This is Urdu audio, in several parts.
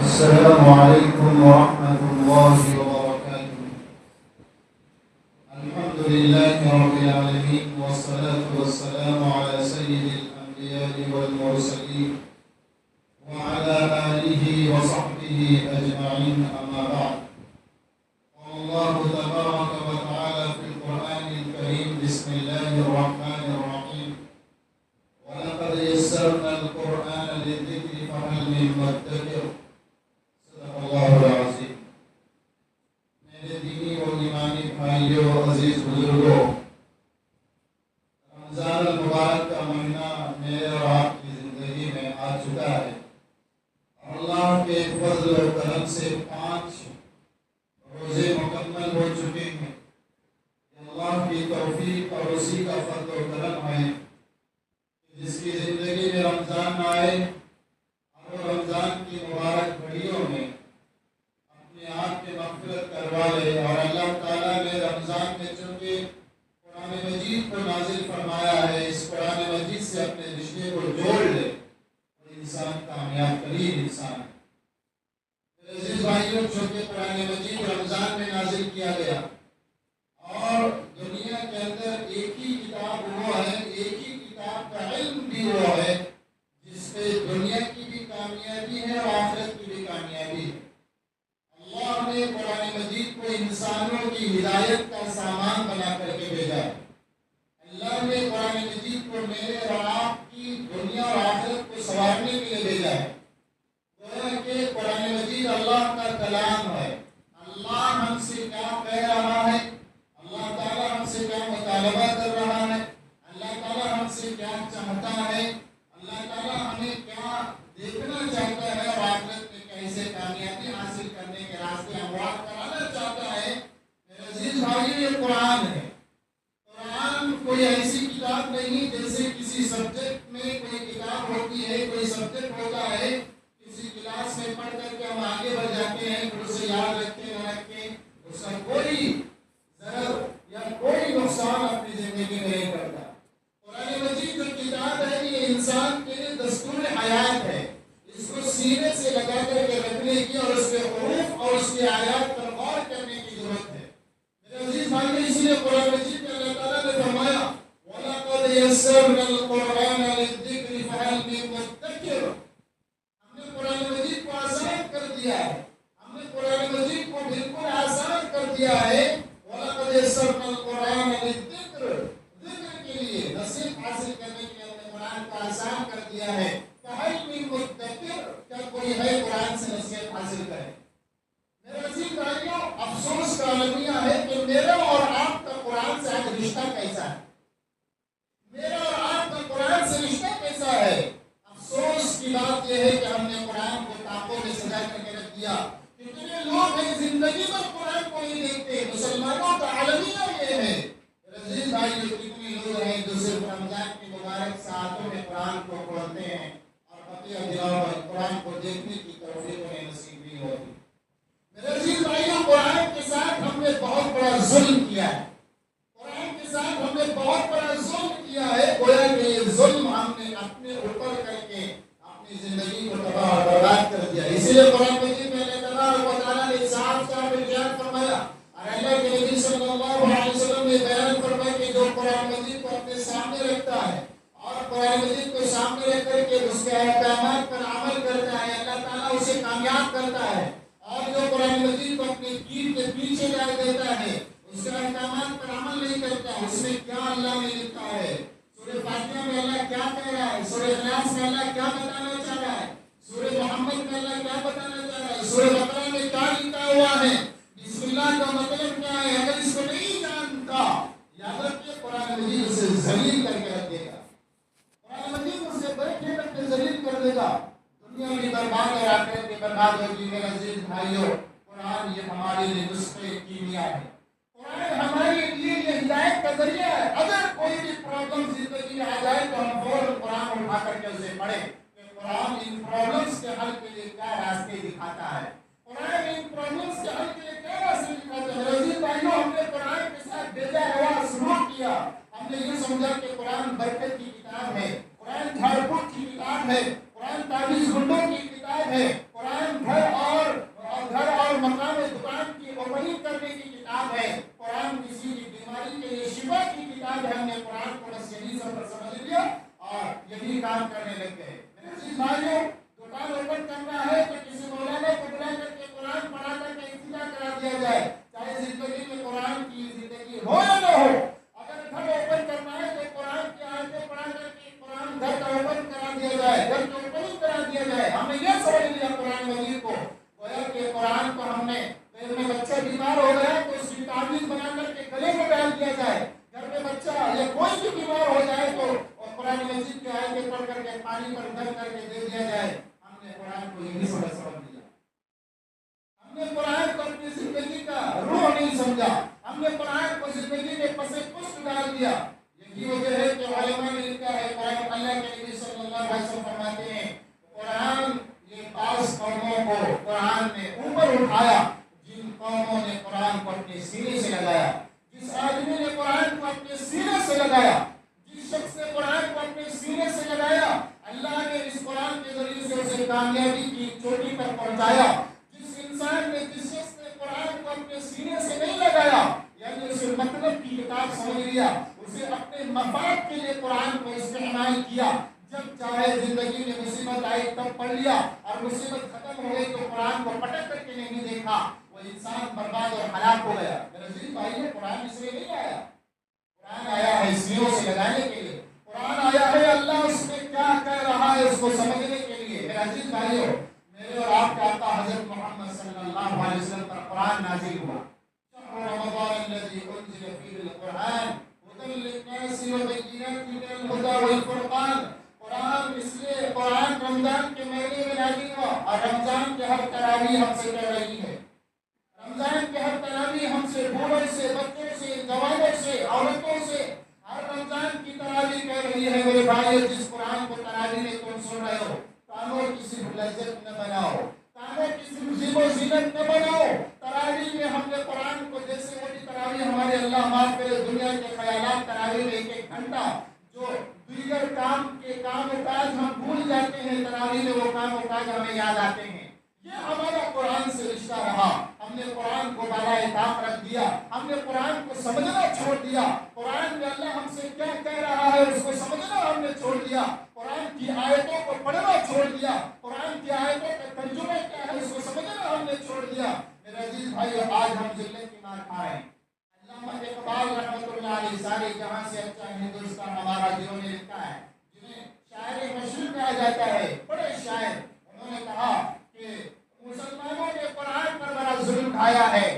السلام عليكم ورحمة الله وبركاته. الحمد لله رب العالمين والصلاة والسلام على سيد الأنبياء والمرسلين وعلى آله وصحبه أجمعين، أما بعد. الله تبارك وتعالى في القرآن الكريم: بسم الله الرحمن الرحيم. ولقد يسرنا القرآن للذكر فهل من مدكر. صدق اللہ العظیم. میرے دینی و ایمانی بھائیوں، عزیز بزرگوں، رمضان المبارک کا مہینہ میرے اور آپ کی زندگی میں آ چکا ہے. اللہ کے فضل و کرم سے 5 روزے مکمل ہو چکے ہیں. اللہ کی توفیق اور اسی کا فضل و کرم ہے جس کی زندگی میں رمضان آئے اور رمضان کی مبارک گھڑیوں میں اپنے آپ کی مغفرت کروا لے. اور اللہ تعالیٰ نے رمضان میں چونکہ قرآن مجید کو نازل فرمایا ہے، اس قرآن مجید سے اپنے رشتے کو جوڑ لے اور انسان کامیاب ترین انسان ہے. عزیز بھائیوں، چونکہ قرآن مجید رمضان میں نازل کیا گیا اور دنیا کے اندر ایک ہی کتاب وہ ہے، ایک ہی کتاب کا علم بھی وہ ہے جس پہ دنیا کی بھی کامیابی ہے اور آخرت کی بھی کامیابی ہے. اللہ نے قرآن مجید کو انسانوں کی ہدایت کا سامان بنا کر کے بھیجا ہے. اللہ نے قرآن مجید کو میرے اور آپ کی دنیا اور آخرت کو سنوارنے کے لیے بھیجا ہے. گویا کہ قرآن مجید اللہ کا کلام ہے. اللہ ہم سے کیا کہہ رہا ہے، اللہ تعالیٰ ہم سے کیا مطالبہ کر رہا ہے، اللہ تعالیٰ ہم سے کیا چاہتا ہے، اللہ تعالیٰ ہمیں کیا دیکھنا چاہتا ہے اور آخرت میں کیسے کامیابی حاصل کرنے کے راستے ہموار کرانا چاہتا ہے. میرے عزیز بھائیو، یہ قرآن ہے. قرآن کوئی ایسی کتاب نہیں جیسے کسی سبجیکٹ میں کوئی کتاب ہوتی ہے، کوئی سبجیکٹ ہوتا ہے، کسی کلاس میں پڑھ کر کے ہم آگے بڑھ جاتے ہیں، پھر اسے یاد رکھیں نہ رکھیں اس کا کوئی ضرر یا کوئی نقصان اپنی زندگی میں نہیں کرتا. قرآن مجید جو کتاب ہے یہ انسان کے لیے دستور حیات ہے. اس کو سینے سے لگا کر کے رکھنے کی اور اس کے حروف اور اس کی آیات پر غور کرنے کی ضرورت ہے. میرے عزیز بھائی، اس لیے قرآن مجید میں اللہ تعالیٰ نے فرمایا وَلَقَدْ يَسَّرْنَا الْقُرْآنَ لِلذِّكْرِ فَهَلْ مِن مُّدَّكِرٍ. ہم نے قرآن مجید کو آسان کر دیا ہے. ہم نے قرآن مجید کو بالکل آسان کر دیا ہے. وَلَقَدْ يَسَّرْنَا الْقُرْآنَ لِلذِّكْرِ، ذکر کے لیے، نصیحت حاصل کرنے کے لیے ہم نے قرآن کو آسان کر دیا ہے. فَهَلْ مِن مُّدَّكِرٍ، کیا کوئی ہے قرآن سے نصیحت حاصل کرے. میرے عزیز بھائیوں، افسوس کا المیہ ہے کہ میرا اور آپ کا قرآن سے آج رشتہ کیسا ہے. میرا اور آپ کا قرآن سے رشتہ کیسا ہے. افسوس کی بات یہ ہے کہ ہم نے قرآن کو تاپوں میں سجا کر کے رکھ دیا. کتنے لوگ ہیں زندگی میں قرآن کو نہیں دیکھتے. مسلمانوں کا المیہ یہ ہے. عزیز بھائیو، کتنے لوگ ہیں جو صرف رمضان کی مبارک ساعتوں میں قرآن کو پڑھتے ہیں اور بقیہ دنوں میں قرآن کو دیکھنے کی توفیق انہیں نصیب نہیں ہوتی. میرے عزیز بھائیو، قرآن کے ساتھ ہم نے بہت بڑا ظلم کیا ہے. قرآن کے ساتھ ہم نے بہت بڑا ظلم کیا ہے. گویا کہ یہ ظلم ہم نے اپنے اوپر کر کے اپنی زندگی کو تباہ اور برباد کر دیا. اسی لیے قرآن مجید میں اللہ تبارک و تعالیٰ نے صاف ارشاد فرمایا اور اللہ کے نبی صلی اللہ علیہ وسلم نے بیان فرمایا کہ جو قرآن مجید کو اپنے سامنے رکھتا ہے اور قرآن مجید کو سامنے رکھ کر کے اس کے احکامات پر عمل کرتا ہے، اللہ تعالیٰ اسے کامیاب کرتا ہے. اور جو قرآن مجید کو اپنے پیٹھ کے پیچھے ڈال دیتا ہے، اس کے احکامات پر عمل نہیں کرتا، اس میں کیا اللہ نے لکھا ہے، سورہ فاتحہ میں اللہ کیا کہہ رہا ہے، سورہ اخلاص میں اللہ کیا بتانا چاہ رہا ہے، سورہ محمد میں اللہ کیا بتانا چاہ رہا ہے، سورہ بقرہ میں کیا لکھا ہوا ہے، بسم اللہ کا مطلب کیا ہے. اگر اس کو نہیں جانتا، یاد رکھیے قرآن مجید اسے ذلیل کر کے رکھ دے گا. قرآن مجید اسے بیٹھے بیٹھے ذلیل کر دے گا. دنیا بھی برباد اور آخرت بھی برباد ہوگی. میرے عزیز بھائیو، قرآن یہ ہمارے لیے نسخے کیمیا ہے. قرآن ہمارے لیے یہ ہدایت کا ذریعہ ہے. اگر کوئی بھی پرابلم زندگی میں آ جائے تو ہم فوراً قرآن اٹھا کر کے اسے پڑھیں کہ قرآن ان پرابلمس کے حل کے لیے کیا راستے دکھاتا ہے. قرآن ان پرابلمس کے حل کے لیے کیا راستے دکھاتا ہے. میرے عزیز بھائیو، ہم نے قرآن کے ساتھ بے جا روا سلوک کیا. ہم نے یہ سمجھا کہ قرآن برکت کی کتاب ہے، قرآن جھاڑ پھوک کی کتاب ہے، قرآن تعویذ گنڈوں کی کتاب ہے، قرآن گھر کو قرآن نے اوپر اٹھایا جن قوموں نے قرآن کو اپنے سینے سے لگایا، جس آدمی نے قرآن کو اپنے سینے سے لگایا، جس شخص نے قرآن کو اپنے سینے سے لگایا، اللہ نے اس قرآن کے ذریعے سے اسے کامیابی کی چوٹی پر پہنچایا۔ جس انسان نے، جس شخص نے قرآن کو اپنے سینے سے نہیں لگایا، یعنی اسے مطلب کی کتاب سمجھ لیا، اسے اپنے مفاد کے لیے قرآن کو استعمال کیا، جب چاہے زندگی میں مصیبت آئی تب پڑھ لیا اور مصیبت ختم ہو گئی تو قرآن کو پٹک کر کے نہیں دیکھا، وہ انسان برباد اور ہلاک ہو گیا۔ میرے عزیز بھائیو، قرآن اس لیے نہیں آیا، قرآن آیا ہے سینوں سے لگانے کے لیے، قرآن آیا ہے اللہ اس میں کیا کہہ رہا ہے اس کو سمجھنے کے لیے۔ میرے عزیز بھائیو، میرے اور آپ کے آقا حضرت محمد صلی اللہ علیہ وسلم پر قرآن نازل ہوا۔ شهر رمضان الذي انزل فيه القرآن هدى للناس وبينات من الهدى والفرقان۔ قرآن اس لیے قرآن رمضان کے مہینے میں نازل ہوا اور رمضان کے ہر تراویح ہم سے کہہ رہی ہے، رمضان کے ہر تراویح ہم سے، بوڑھوں سے، بچوں سے، جوانوں سے، عورتوں سے، ہر رمضان کی تراویح کہہ رہی ہے میرے بھائی، جس قرآن کو تراویح میں تم سن رہے ہو، کانوں کی صرف لذت نہ بناؤ، کانوں کی صرف زیب و زینت نہ بناؤ۔ تراویح میں ہم نے قرآن کو، جیسے وہ تراویح ہمارے اللہ معاف کرے دنیا کے خیالات، تراویح میں ایک گھنٹہ جو دیگر کام و کاج ہم بھول جاتے ہیں، تراویح میں وہ کام و کاج ہمیں یاد آتے ہیں۔ یہ ہمارا قرآن سے رشتہ رہا، ہم نے قرآن کو بالائے طاق رکھ دیا، ہم نے قرآن کو سمجھنا چھوڑ دیا، قرآن میں اللہ ہم سے کیا کہہ رہا ہے اس کو سمجھنا ہم نے چھوڑ دیا، قرآن کی آیتوں کو پڑھنا چھوڑ دیا، قرآن کی آیتوں کا ترجمہ کیا ہے اس کو سمجھنا ہم نے چھوڑ دیا۔ میرے عزیز بھائی، آج ہم ذلت کی مار کھا رہے ہیں۔ علامہ اقبال رحمۃ اللہ علیہ، سارے جہاں سے اچھا ہندوستان ہمارا، جنہوں نے لکھا ہے، جنہیں شاعر مشہور کہا جاتا ہے، بڑے شاعر، انہوں نے کہا کہ مسلمانوں نے قرآن پر بڑا ظلم ڈھایا ہے،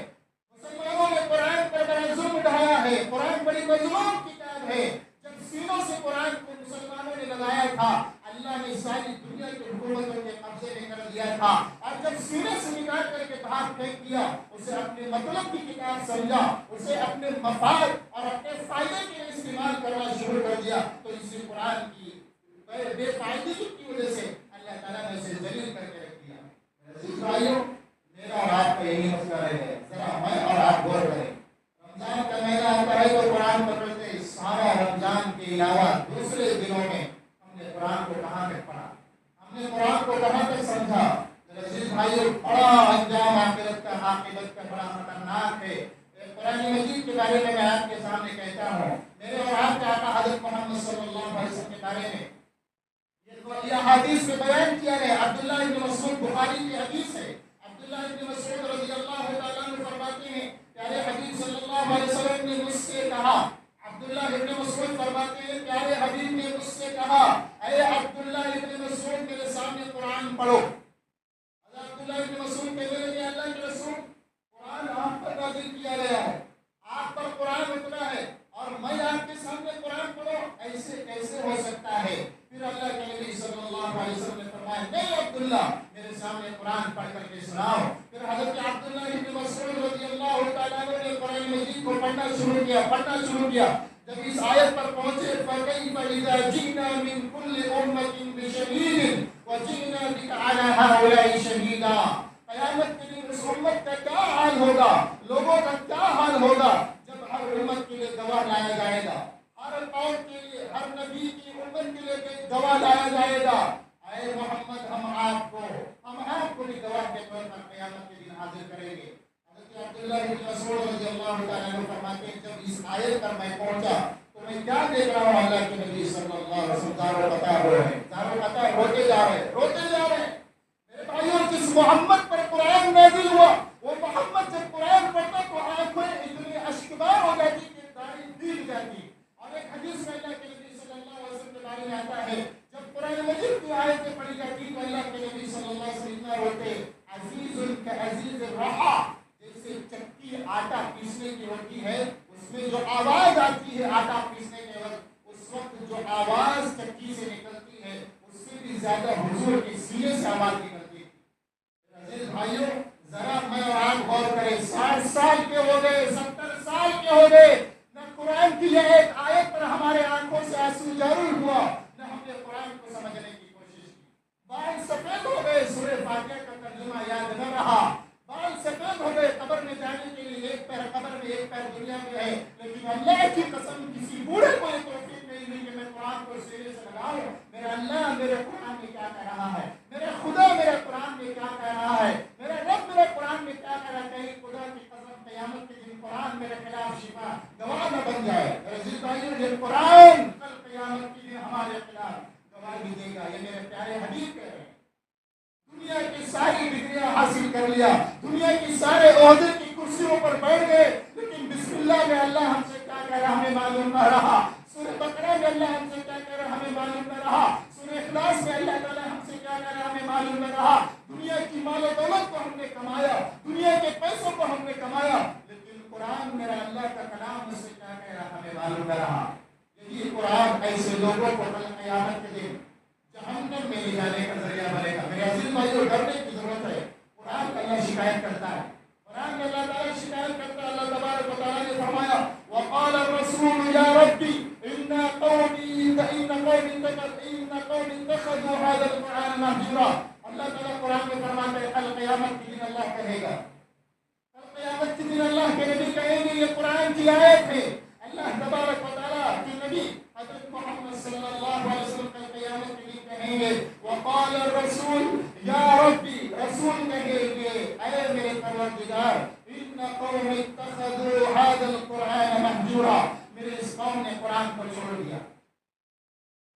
مسلمانوں نے قرآن پر بڑا ظلم ڈھایا ہے، قرآن بڑی مظلوم کتاب ہے۔ جب سینوں سے قرآن کو مسلمانوں نے لگایا تھا، اللہ نے ساری دنیا کی حکومتوں کے قبضے میں کر دیا تھا، اور جب سینے سے نکال کر کے باہر پھینک دیا، اسے اپنے مطلب کی کتاب سمجھا، اسے اپنے مفاد اور اپنے فائدے کے لیے استعمال کرنا شروع کر دیا، تو اسی قرآن کی بے فائدگی کی وجہ سے اللہ تعالیٰ نے اسے ذلیل کر کے رکھ دیا۔ عزیز بھائیو، میرا اور آپ کا یہی مسئلہ ہے، ذرا میں اور آپ غور کریں۔ رمضان کا مہینہ آتا ہے تو قرآن پکڑتے ہیں، سارا رمضان کے علاوہ دوسرے دنوں میں ہم نے قرآن کو کہاں تک پڑھا، ہم نے قرآن کو کہاں تک سمجھا؟ عزیز بھائیو، بڑا انجام عاقبت کا بڑا خطرناک ہے۔ قرآن مجید کے بارے میں آپ کے سامنے کہتا ہوں، میرے اور آپ کے آقا حضرت محمد صلی اللہ علیہ وسلم کے بارے میں یہ حدیث میں بیان کیا ہے۔ عبداللہ ابن مسعود، بخاری کی حدیث ہے، عبداللہ ابن مسعود رضی اللہ تعالیٰ عنہ فرماتے ہیں، پیارے حبیب صلی اللہ علیہ وسلم نے مجھ سے کہا، عبداللہ ابن مسعود فرماتے ہیں پیارے حبیب نے مجھ سے کہا، اے عبداللہ ابن مسعود میرے سامنے قرآن پڑھو۔ حضرت عبداللہ ابن مسعود کہتے ہیں کہ اللہ کے رسول، قرآن آپ پر نازل کیا گیا ہے، آپ پر قرآن اترا ہے، اور میں آپ کے سامنے قرآن پڑھوں، ایسے کیسے ہو سکتا ہے؟ پھر اللہ کے نبی صلی اللہ علیہ وسلم نے فرمایا، نہیں عبداللہ، میرے سامنے قرآن پڑھ کر کے سناؤ۔ پھر حضرت عبداللہ ابن مسعود رضی اللہ تعالیٰ عنہ نے قرآن مجید کو پڑھنا شروع کیا۔ جب اس آیت پر پہنچے، فَكَيْفَ إِذَا جِئْنَا مِنْ كُلِّ أُمَّةٍ بِشَهِيدٍ وَجِئْنَا بِكَ عَلَى هَؤُلَاءِ شَهِيدًا۔ قیامت کے دن اس امت کا کیا حال ہوگا، لوگوں کا کیا حال ہوگا جب ہر امت کے لیے گواہ لایا جائے گا، ہر قوم کے لیے، ہر نبی کی امت کے لیے گواہ لایا جائے گا۔ اے محمد، ہم آپ کو بھی گواہ کے طور پر قیامت کے دن حاضر کریں گے۔ حضرت عبداللہ بن مسعود رضی اللہ تعالیٰ عنہ فرماتے ہیں، جب اس آیت پر میں پہنچا تو میں کیا دیکھ رہا ہوں، اللہ کے نبی صلی اللہ علیہ وسلم زارو قطع ہو رہے ہیں، روتے جا رہے ہیں۔ میرے بھائیوں، جس محمد پر قرآن نازل ہوا، وہ محمد جب قرآن پڑھتا تو آنکھیں اتنی اشکبار ہو جاتی کہ داڑھی بھیگ جاتی۔ اور ایک حدیث میں اللہ کے نبی صلی اللہ علیہ وسلم کے بارے میں آتا ہے، جب قرآن مجید کی آیتیں پڑھی جاتی تو اللہ کے نبی صلی اللہ علیہ وسلم اتنا روتے، عزیز کعزیز الرحا، جیسے چکی آٹا پیسنے کی ہوتی ہے، اس میں جو آواز آتی ہے آٹا پیسنے کے وقت، اس وقت جو آواز چکی سے نکلتی ہے اس سے بھی زیادہ حضور کے سینے سے آواز نکلتی ہے۔ خلاف شفا گواہ نہ بن جائے. عزیز بھائیو یہ قرآن کل قیامت کے دن ہمارے خلاف گواہی دے گا. یہ میرے پیارے حبیب کہہ رہے ہیں. دنیا کی ساری ڈگریاں حاصل کر لیا, دنیا کی سارے عہدے کی کرسیوں پر بیٹھ گئے, لیکن بسم اللہ میں اللہ ہم سے کیا کہہ رہا ہمیں معلوم نہ رہا. سورہ بقرہ میں اللہ ہم سے کیا کہہ رہا ہمیں معلوم نہ رہا. سورہ اخلاص میں اللہ تعالیٰ ہم سے کیا کہہ رہا ہمیں معلوم نہ رہا. دنیا کی مال و دولت کو ہم نے کمایا, دنیا کے پیسوں کو ہم نے کمایا, لیکن قرآن میرا اللہ کا کلام مجھ سے کیا کہہ رہا ہمیں معلوم نہ رہا. یہی قرآن ایسے لوگوں کو کل قیامت کے دن جہنم میں لے جانے کا ذریعہ بنے گا. میرے عزیز بھائیو ڈرنے کی ضرورت ہے. قرآن کا اللہ شکایت کرتا ہے, قرآن میں اللہ تعالیٰ شکایت کرتا ہے. اللہ تبارک و تعالیٰ نے فرمایا وقال الرسول یا ربی ان قومی اتخذوا هذا القرآن مهجورا. اللہ تعالیٰ قرآن میں فرماتا ہے کل قیامت کے دن اللہ کہے گا, کل قیامت کے دن اللہ کے نبی کہیں گے یہ قرآن کی آیت ہے. اللہ تبارک و تعالیٰ کے نبی حضرت محمد صلی اللہ علیہ وسلم کل قیامت کے دن کہیں گے وقال الرسول یا ربی, رسول کہیں گے اے میرے پروردگار ان قوم اتخذوا هذا القرآن مهجورا, میرے اس قوم نے قرآن کو چھوڑ دیا,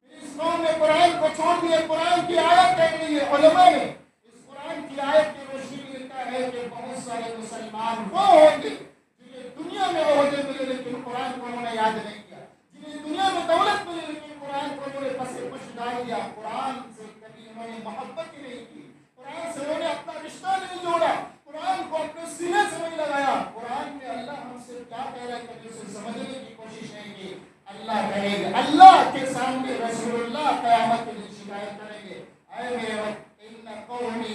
میرے اس قوم نے قرآن کو چھوڑ دیا. قرآن کی آیت کہہ رہی ہے. علماء نے اس قرآن کی آیت کی روشنی میں لکھا ہے کہ بہت سارے مسلمان وہ ہوں گے جنہیں دنیا میں عہدے ملے لیکن قرآن کو انہوں نے یاد نہیں کیا, جنہیں دنیا میں دولت ملی لیکن قرآن کو انہوں نے پس پش ڈال دیا. قرآن سے کبھی انہوں نے محبت ہی نہیں کی, قرآن سے انہوں نے اپنا رشتہ نہیں جوڑا, قرآن کو اپنے سینے سے نہیں لگایا. قرآن میں اللہ ہم سے کیا کہہ رہا ہے کبھی اسے سمجھنے کی کوشش نہیں کی. اللہ کہے گا, اللہ کے سامنے رسول اللہ قیامت کے دن شکایت کریں گے اے میرے رب ان قومی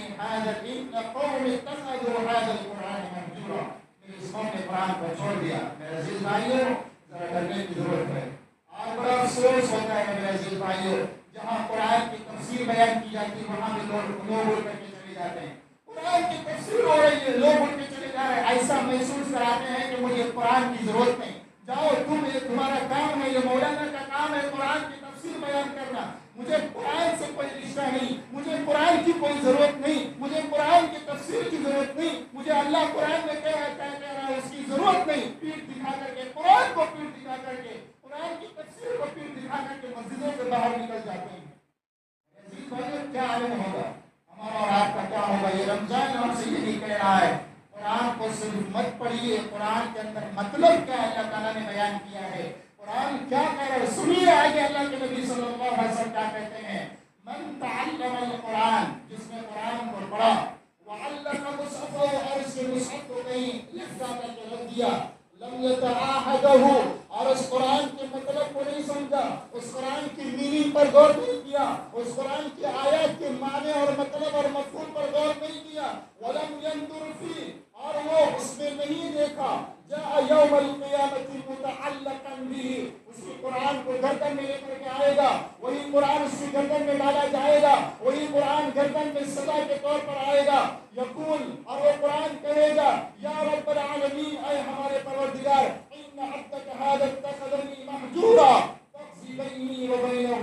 اتخذوا هذا القرآن مهجورا, میرے اس قوم نے قرآن کو چھوڑ دیا. میرے عزیز بھائیو ذرا ڈرنے کی ضرورت ہے. آج بڑا افسوس ہوتا ہے میرے عزیز بھائیو, جہاں قرآن کی تفسیر بیان کی جاتی ہے وہاں بھی لوگ اڑ کر کے چلے جاتے ہیں. قرآن کی تفسیر ہو رہی ہے, لوگ اڑ کے چلے جا رہے ہیں, ایسا محسوس کراتے ہیں کہ مجھے قرآن کی ضرورت نہیں. جاؤ تم, یہ تمہارا کام ہے, یہ مولانا کا کام ہے قرآن کی تفسیر بیان کرنا. مجھے قرآن سے کوئی رشتہ نہیں, مجھے قرآن کی کوئی ضرورت نہیں, مجھے قرآن کی تفسیر کی ضرورت نہیں, مجھے اللہ قرآن میں کہہ رہا ہے اس کی ضرورت نہیں. پیٹھ دکھا کر کے قرآن کو پیٹھ دکھا کر کے قرآن کی تفسیر کو پیٹھ دکھا کر کے مسجدوں سے باہر نکل جاتے ہیں. عزیز بھائیو کیا عالم ہوگا ہمارا اور آپ کا, کیا ہوگا. یہ رمضان ہم سے یہی کہہ رہا ہے قرآن کو صرف مت پڑھیے, قرآن کے اندر مطلب کیا اللہ تعالیٰ نے بیان کیا ہے, قرآن کیا کہہ رہا ہے سنیے. آگے اللہ کے نبی صلی اللہ علیہ وسلم کیا کہتے ہیں من تعلم القرآن, جس نے قرآن کو پڑھا وعلق مصحفہ, اور اس کے مصحف کو کہیں لکھا کر کے رکھ دیا, لم یتعاہدہ, اور اس قرآن کے مطلب کو نہیں سمجھا, اس قرآن کی میننگ پر غور نہیں کیا, اس قرآن کی آیات کے معنی اور مطلب اور مفہوم پر غور نہیں کیا, ولم ينظر فی, اور وہ اس میں نہیں دیکھا, جاء یوم القیامت متعلقا به, اسی قرآن کو گردن میں لے کر کے آئے گا, وہی قرآن اس کی گردن میں ڈالا جائے گا, وہی قرآن گردن میں سزا کے طور پر آئے گا. یقول, اور وہ قرآن کہے گا یا رب العالمین, اے ہمارے پروردگار, ان عبدک هذا اتخذنی مہجورا فاقض بینی وبینہ.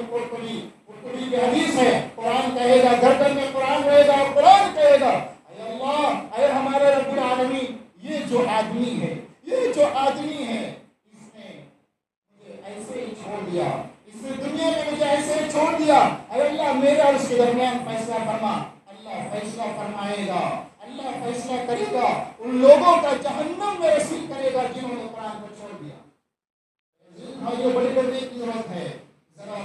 قرطبی کی حدیث ہے, قرآن کہے گا, گردن میں قرآن رہے گا اور قرآن کہے گا اے اللہ, اے ہمارے رب العالمین, یہ جو آدمی ہے, یہ جو آدمی ہے, اس نے مجھے ایسے ہی چھوڑ دیا, اس نے دنیا میں مجھے ایسے ہی چھوڑ دیا, اے اللہ میرے اور اس کے درمیان فیصلہ فرما. اللہ فیصلہ فرمائے گا, اللہ فیصلہ کرے گا, ان لوگوں کا جہنم میں رسید کرے گا جنہوں نے قرآن کو چھوڑ دیا. یہ بڑے ڈرنے کی ضرورت ہے. ذرا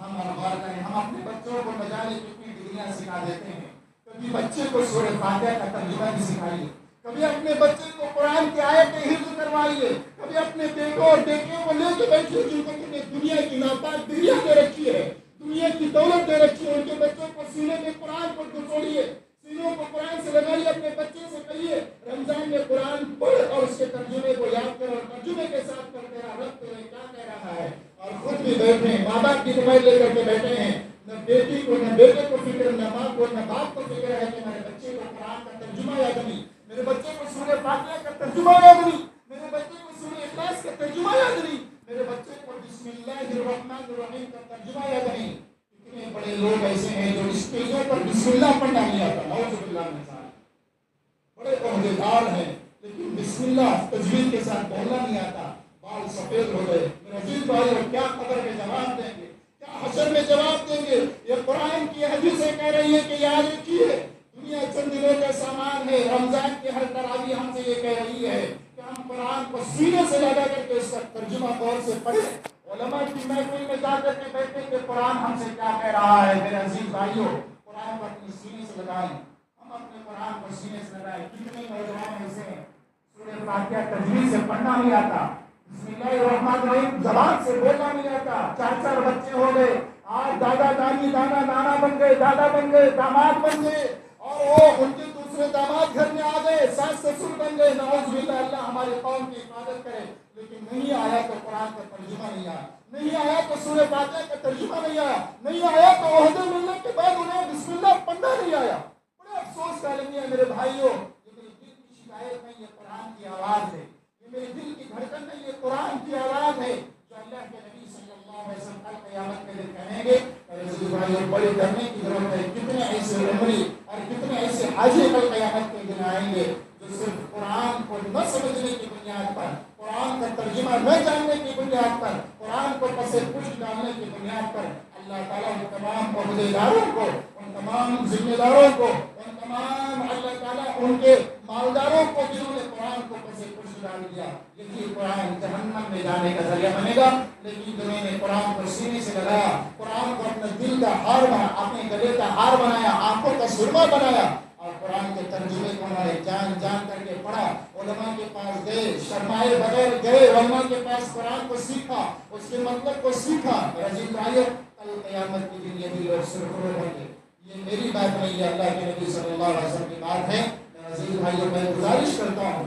ہم غور کریں, ہم اپنے بچوں کو نہ جانے کتنی ڈگریاں سکھا دیتے ہیں. کبھی بچے کو سورہ فاتحہ کا ترجمہ بھی سکھائیے, کبھی اپنے بچے کو قرآن کی آیتیں حفظ کروائیے, کبھی اپنے بیٹوں اور بیٹیوں کو لے کے بیٹھیے جن کو تم نے دنیا کی ناپاک ڈگریاں دے رکھی ہے, دنیا کی دولت دے رکھی ہے, ان کے بچوں کو سینے میں قرآن کو چھوڑیے, سینوں کو قرآن سے لگائیے. اپنے بچے سے کہیے رمضان میں قرآن پڑھ اور اس کے ترجمے کو یاد کر اور ترجمے کے ساتھ پڑھ تیرا رب تمہیں کیا کہہ رہا ہے. اور خود بھی بیٹھے ہیں, ماں باپ کی دعائیں لے کر کے بیٹھے ہیں, نہ بیٹی کو نہ بیٹے کو فکر, نہ ماں کو نہ باپ کو فکر ہے کہ میرے بچے کو قرآن کا ترجمہ یاد نہیں, میرے بچے کو سورہ فاتحہ کا ترجمہ یاد نہیں, میرے بچے کو سورہ اخلاص کا ترجمہ یاد نہیں, میرے بچے کو بسم اللہ الرحمن الرحیم کا ترجمہ یاد نہیں. کتنے بڑے لوگ ایسے ہیں جو اسٹیجوں پر بسم اللہ پڑھنا نہیں آتا, نعوذ باللہ من ذالک. بڑے عہدیدار ہیں, لیکن بسم اللہ تجوید کے ساتھ بولنا نہیں آتا، بال سفید ہو گئے۔ میرے عزیز بھائیو، کیا قبر میں جواب دیں گے، کیا حشر میں جواب دیں گے؟ یہ قرآن کی حدیثیں کہہ رہی ہے کہ یاد رکھیے دنیا چند دنوں کا سامان ہے۔ رمضان کی ہر تراویح ہم سے یہ کہہ رہی ہے کہ ہم قرآن کو سینے سے لگا کر کے اس کا ترجمہ غور سے پڑھیں۔ علماء کی محفل میں جا کر کے بیٹھے کہ قرآن ہم سے کیا کہہ رہا ہے۔ میرے عزیز بھائیو، قرآن کو اپنے سینے سے لگائیں، ہم اپنے قرآن کو سینے سے لگائیں۔ کتنے نوجوان ایسے ہیں سورہ فاتحہ تجوید سے پڑھنا نہیں آتا، بسم اللہ الرحمن الرحیم زبان سے بولنا نہیں آتا، 4 بچے ہو گئے، آج دادا دانی نانا بن گئے، دادا بن گئے، داماد بن گئے، اور وہ ان کے دوسرے داماد گھر میں آ گئے، ساس سسر بن گئے، نعوذ باللہ، اللہ ہمارے قوم کی حفاظت کرے۔ لیکن نہیں آیا تو قرآن کا ترجمہ نہیں آیا، نہیں آیا تو سورہ فاتحہ کا ترجمہ نہیں آیا، نہیں آیا تو عہدے ملنے کے بعد انہیں بسم اللہ پڑھنا نہیں آیا۔ بڑے افسوس کا لگی ہے میرے بھائیوں، یہ میرے دل کی شکایت نہیں، یہ قرآن کی آواز ہے، یہ میرے دل کی دھڑکن نہیں، یہ قرآن کی آواز ہے جو اللہ کے نبی صلی اللہ علیہ وسلم کل قیامت کے دن کہیں گے۔ اور عزیز بھائیوں، بڑے ڈرنے کی ضرورت ہے۔ کتنے ایسے عمری اور کتنے ایسے حاجی کل قیامت کے دن آئیں گے جو صرف قرآن کو نہ سمجھنے کی بنیاد پر، قرآن کا ترجمہ نہ جاننے کی بنیاد پر، قرآن کو پس پشت ڈالنے کی بنیاد پر اللہ تعالیٰ ان تمام عہدیداروں کو، ان تمام ذمہ داروں کو، ان تمام اللہ تعالیٰ ان کے مالداروں کو جنہوں نے قرآن کو پس پشت ڈال دیا، یہی قرآن جہنم میں جانے کا ذریعہ بنے گا۔ لیکن جنہوں نے قرآن کو سینے سے لگایا، قرآن کو اپنے دل کا ہار بنا، اپنے گلے کا ہار بنایا، آنکھوں کا سرما بنایا، اور قرآن کے ترجمے کو انہوں نے جان جان کر کے پڑھا، علماء کے پاس گئے، شرمائے بغیر گئے، علماء کے پاس قرآن کو سیکھا، اس کے مطلب کو سیکھا۔ عزیز بھائیو، کل قیامت کے دن یہ بھی لوگ سرخرو ہوں گے۔ یہ میری بات نہیں ہے، اللہ کے نبی صلی اللہ علیہ وسلم کی بات ہے۔ عزیز بھائیو، میں گزارش کرتا ہوں،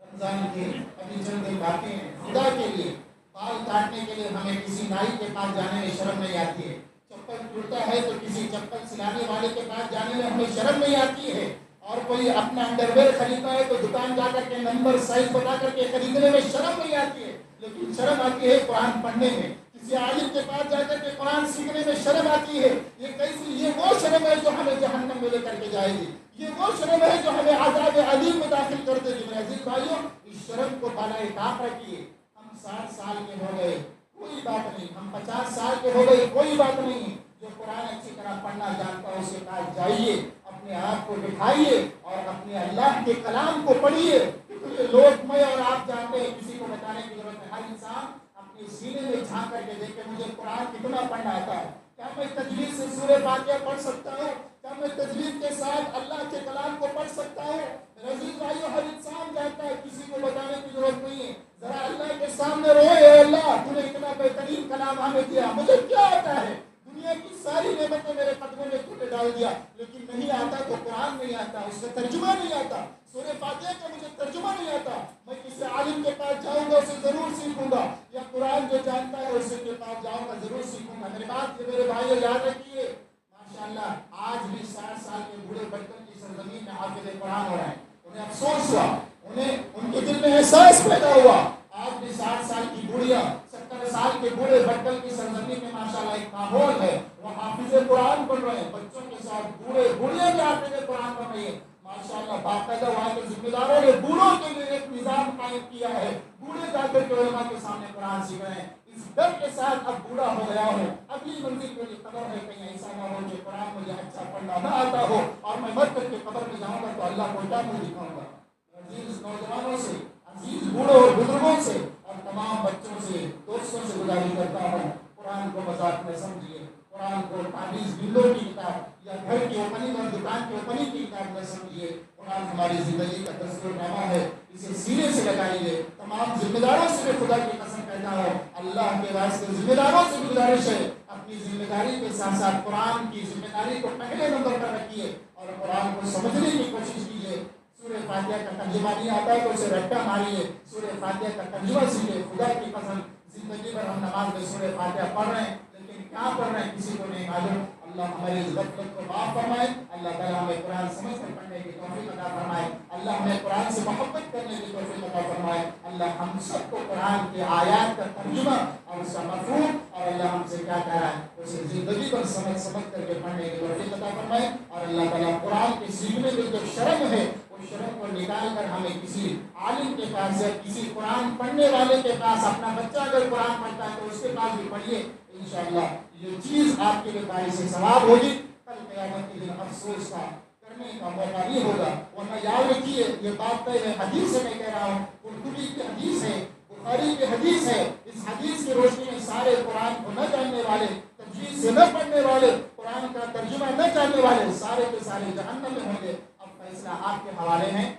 رمضان کے ابھی چند دن باقی ہیں، خدا کے لیے بال کاٹنے کے لیے ہمیں کسی نائی کے پاس جانے میں شرم نہیں آتی ہے، چپل ٹوٹتا ہے تو کسی چپل سلانے والے کے پاس جانے میں ہمیں شرم نہیں آتی ہے، اور کوئی اپنا انڈرویئر خریدنا ہے تو دکان جا کر کے نمبر سائز بتا کر کے خریدنے میں شرم نہیں آتی ہے، لیکن شرم آتی ہے قرآن پڑھنے میں۔ کسی عالم کے پاس جا کر کے قرآن سیکھنے میں شرم آتی ہے۔ یہ وہ شرم ہے جو ہمیں جہنم میں لے کر کے جائے گی، یہ وہ شرم ہے جو ہمیں عذاب علیم میں داخل کر دے گی۔ میرے عزیز بھائیوں، اس شرم کو بالائے طاق رکھیے۔ ہم 60 سال کے ہو گئے، کوئی بات نہیں، ہم 50 سال کے ہو گئے، کوئی بات نہیں، جو قرآن اچھی طرح پڑھنا جانتا ہے اس کے پاس جائیے، اپنے آپ کو بٹھائیے اور اپنے اللہ کے کلام کو پڑھیے۔ کیونکہ لوگ، میں اور آپ جانتے ہیں، کسی کو بتانے کی ضرورت ہے، ہر انسان اپنے سینے میں جھانک کر کے دیکھے مجھے قرآن کتنا پڑھنا آتا ہے، کیا میں تجوید سے سورہ فاتحہ پڑھ سکتا ہوں، کیا میں تجوید کے ساتھ اللہ کے کلام کو پڑھ سکتا ہوں۔ میرے عزیز بھائیو، ہر انسان جانتا ہے، کسی کو بتانے کی ضرورت نہیں ہے۔ ذرا اللہ کے سامنے روئے، اے اللہ تو نے اتنا بہترین کلام ہمیں دیا، مجھے کیا آتا ہے، دنیا کی ساری نعمتیں میرے قدموں میں تو نے ڈال دیا، لیکن نہیں آتا تو قرآن نہیں آتا، اس کا ترجمہ نہیں آتا، سورہ فاتحہ کا مجھے ترجمہ نہیں آتا۔ میں کسی عالم کے پاس جاؤں گا، اسے ضرور سیکھوں گا، یا قرآن جو جانتا ہے اس کے پاس جاؤں گا، ضرور سیکھوں گا۔ میری بات یہ میرے بھائیو یاد رکھیے، ماشاءاللہ آج بھی 60 سال کے بوڑھے بچوں کی سرزمین میں حافظ قرآن ہو رہے ہیں، انہیں افسوس ہوا، انہیں ان کے دل میں احساس پیدا ہوا۔ آج بھی 60 سال کی بوڑھیاں، 70 سال کے بوڑھے بچوں کی سرزمین میں ماشاءاللہ ایک ماحول ہے، وہ حافظ قرآن پڑھ رہے ہیں، بچوں کے ساتھ بوڑھے بوڑھیاں بھی حافظ قرآن پڑھ رہی ہیں۔ ماشاءاللہ باقاعدہ وہاں کے ذمہ داروں نے بوڑھوں کے لیے ایک نظام قائم کیا ہے، بوڑھے جا کر کے علماء کے سامنے قرآن سیکھ رہے ہیں۔ اس ڈر کے ساتھ اب بوڑھا ہو گیا ہوں، اگلی منزل میری قبر ہے، کہیں ایسا نہ ہو کہ قرآن مجھے اچھا پڑھنا نہ آتا ہو اور میں مر کر کے قبر میں جاؤں گا تو اللہ کو کیا منہ دکھاؤں گا۔ عزیز نوجوانوں سے، عزیز بوڑھوں اور بزرگوں سے اور تمام بچوں سے، دوستوں سے گزارش کرتا ہوں، قرآن کو مذاق میں سمجھیے، قرآن کو تعویذ بندوں کی کتاب یا گھر کی اوپننگ اور دکان کی اوپننگ کی کتاب نہ سمجھیے۔ قرآن ہماری زندگی کا دستور نامہ ہے، اسے سینے سے لگائیے۔ تمام ذمہ داروں سے میں خدا کی قسم کہتا ہوں، اللہ کے واسطے ذمہ داروں سے بھی گزارش ہے، اپنی ذمہ داری کے ساتھ ساتھ قرآن کی ذمہ داری کو پہلے نمبر پر رکھیے اور قرآن کو سمجھنے کی کوشش کیجیے۔ سورہ فاتحہ کا ترجمہ نہیں آتا ہے تو اسے رٹا ماریے، سورہ فاتحہ کا ترجمہ سیکھیے۔ خدا کی قسم زندگی بھر ہم نماز میں سورہ فاتحہ پڑھ رہے ہیں، لیکن کیا پڑھ رہے ہیں کسی کو نہیں معلوم۔ اللہ ہماری اس غفلت کو معاف فرمائے، اللہ تعالیٰ ہمیں قرآن سمجھ کر پڑھنے کی توفیق عطا فرمائے، اللہ ہمیں قرآن سے محبت کرنے کی توفیق عطا فرمائے، اللہ ہم سب کو قرآن کے آیات کا ترجمہ اور اس کا مفہوم اور اللہ ہم سے کیا کہہ رہا ہے اسے زندگی پر سمجھ سمجھ کر کے پڑھنے کی توفیق عطا فرمائے، اور اللہ تعالیٰ قرآن کے سیکھنے میں جو شرم ہے اس شرم کو نکال کر ہمیں کسی طرح سے کسی قرآن پڑھنے والے کے پاس اپنا بچہ اگر قرآن پڑھتا ہے تو اس کے پاس بھی پڑھیے، انشاءاللہ یہ چیز آپ کے لیے باعث ثواب ہوگی، کل قیامت کے دن افسوس کا کرنے کا موقع نہیں ہوگا۔ ورنہ یاد رکھیے یہ بات میں حدیث سے میں کہہ رہا ہوں، قرطبی کی حدیث ہے، بخاری کی حدیث ہے، اس حدیث کی روشنی میں سارے قرآن کو نہ جاننے والے، تجوید سے نہ پڑھنے والے، قرآن کا ترجمہ نہ جاننے والے سارے کے سارے جہنم میں ہوں گے۔ اب فیصلہ آپ کے حوالے ہیں۔